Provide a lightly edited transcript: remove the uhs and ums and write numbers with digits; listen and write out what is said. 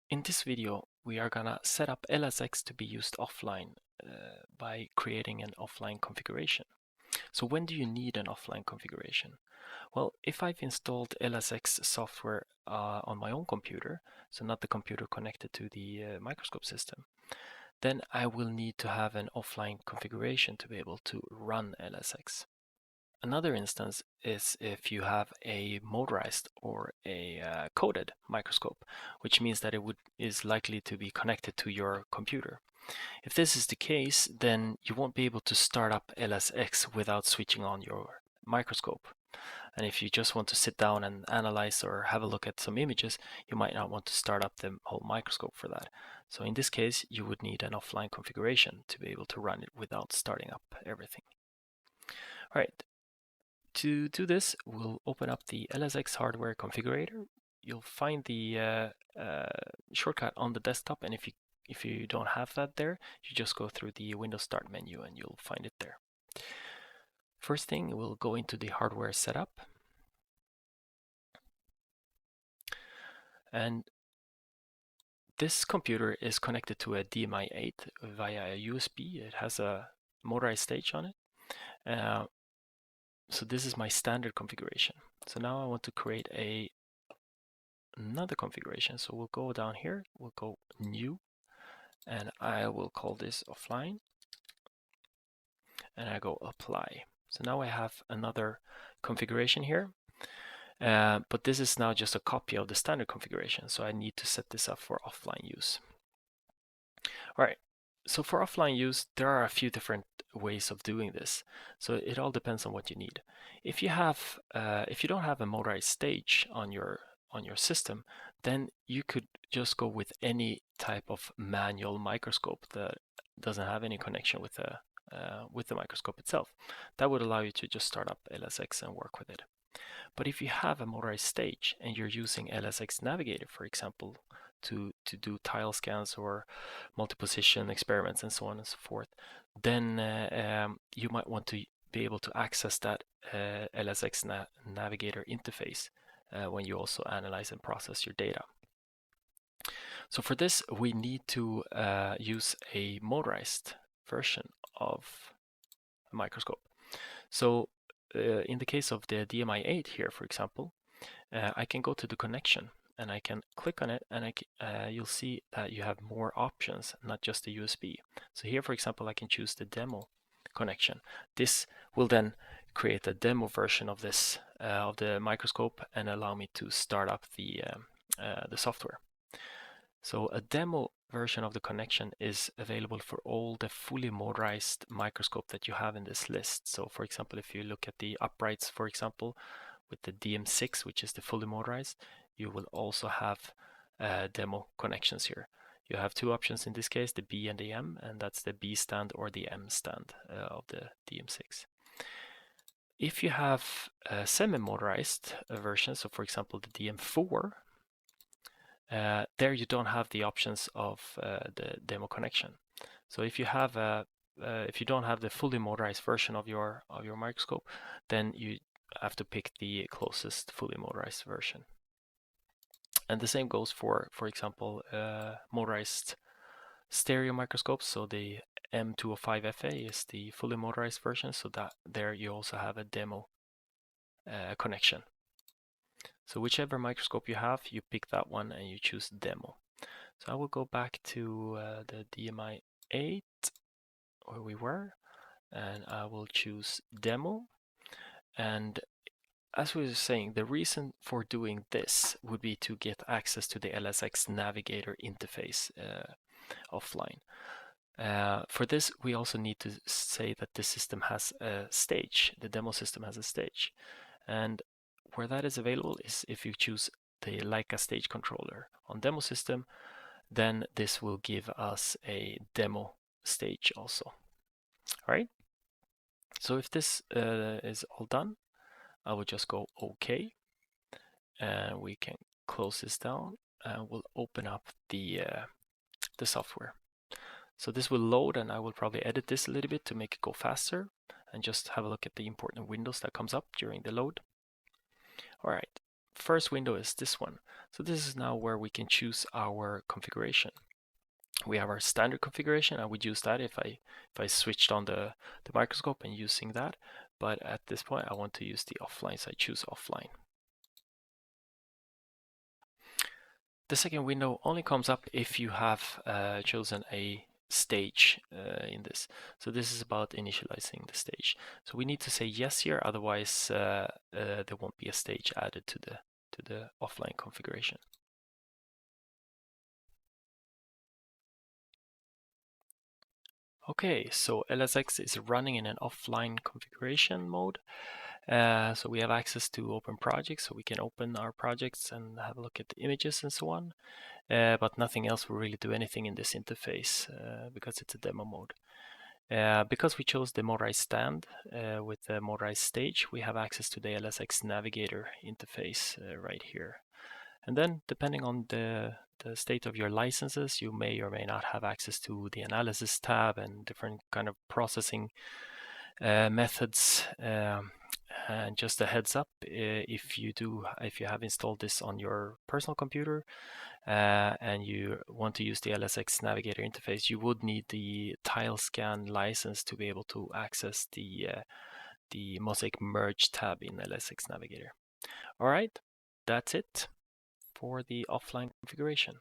In this video, we are gonna set up LAS X to be used offline by creating an offline configuration. So when do you need an offline configuration? Well, if I've installed LAS X software on my own computer, so not the computer connected to the microscope system, then I will need to have an offline configuration to be able to run LAS X. Another instance is if you have a motorized or a coded microscope, which means that is likely to be connected to your computer. If this is the case, then you won't be able to start up LAS X without switching on your microscope. And if you just want to sit down and analyze or have a look at some images, you might not want to start up the whole microscope for that. So in this case, you would need an offline configuration to be able to run it without starting up everything. All right. To do this, we'll open up the LAS X Hardware Configurator. You'll find the shortcut on the desktop, and if you don't have that there, you just go through the Windows Start menu and you'll find it there. First thing, we'll go into the hardware setup. And this computer is connected to a DMI8 via a USB. It has a motorized stage on it. So this is my standard configuration. So now I want to create another configuration. So we'll go down here, we'll go new, and I will call this offline, and I go apply. So now I have another configuration here, but this is now just a copy of the standard configuration. So I need to set this up for offline use. All right. So for offline use, there are a few different ways of doing this. So it all depends on what you need. If you don't have a motorized stage on your system, then you could just go with any type of manual microscope that doesn't have any connection with the microscope itself. That would allow you to just start up LAS X and work with it. But if you have a motorized stage and you're using LAS X Navigator, for example, to do tile scans or multi-position experiments and so on and so forth, then you might want to be able to access that LAS X Navigator interface when you also analyze and process your data. So for this, we need to use a motorized version of a microscope. So in the case of the DMI8 here, for example, I can go to the connection and I can click on it, and you'll see that you have more options, not just the USB. So here, for example, I can choose the demo connection. This will then create a demo version of this of the microscope and allow me to start up the software. So a demo version of the connection is available for all the fully motorized microscope that you have in this list. So for example, if you look at the uprights, for example, with the DM6, which is the fully motorized, you will also have demo connections here. You have two options in this case, the B and the M, and that's the B stand or the M stand of the DM6. If you have a semi-motorized version, so for example the DM4, there you don't have the options of the demo connection. So if you don't have the fully motorized version of your microscope, then you have to pick the closest fully motorized version. And the same goes for example, motorized stereo microscopes. So the M205FA is the fully motorized version, so that there you also have a demo connection. So whichever microscope you have, you pick that one and you choose demo. So I will go back to the DMI8 where we were, and I will choose demo. And as we were saying, the reason for doing this would be to get access to the LAS X Navigator interface offline. For this, we also need to say that the system has a stage. The demo system has a stage. And where that is available is if you choose the Leica stage controller on demo system, then this will give us a demo stage also. All right. So if this is all done, I will just go OK, and we can close this down, and we'll open up the software. So this will load, and I will probably edit this a little bit to make it go faster, and just have a look at the important windows that comes up during the load. All right. first window is this one. So this is now where we can choose our configuration. We have our standard configuration. I would use that if I switched on the microscope and using that. But at this point, I want to use the offline, so I choose offline. The second window only comes up if you have chosen a stage in this. So this is about initializing the stage. So we need to say yes here, otherwise there won't be a stage added to the offline configuration. Okay, so LSX is running in an offline configuration mode. So we have access to open projects, so we can open our projects and have a look at the images and so on. But nothing else will really do anything in this interface because it's a demo mode. Because we chose the motorized stand with the motorized stage, we have access to the LSX Navigator interface right here. And then, depending on the state of your licenses, you may or may not have access to the analysis tab and different kind of processing methods. And just a heads up, if you have installed this on your personal computer and you want to use the LSX Navigator interface, you would need the tile scan license to be able to access the Mosaic Merge tab in LSX Navigator. All right, that's it for the offline configuration.